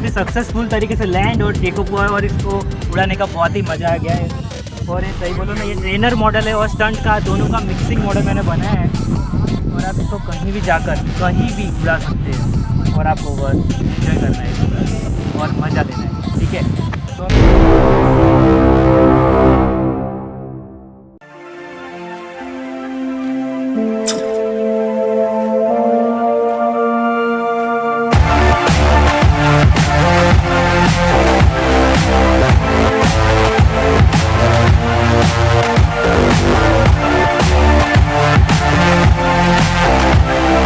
ही successful तरीके से land और टेक अप हुआ है और इसको उड़ाने का बहुत ही मज़ा आ गया है। और ये सही बोलो ना, ये ट्रेनर मॉडल है और स्टंट का दोनों का मिक्सिंग मॉडल मैंने बनाया है और आप इसको कहीं भी जाकर कहीं भी उड़ा सकते हैं और आपको बस एंजॉय करना है और मज़ा लेना है। ठीक है, तो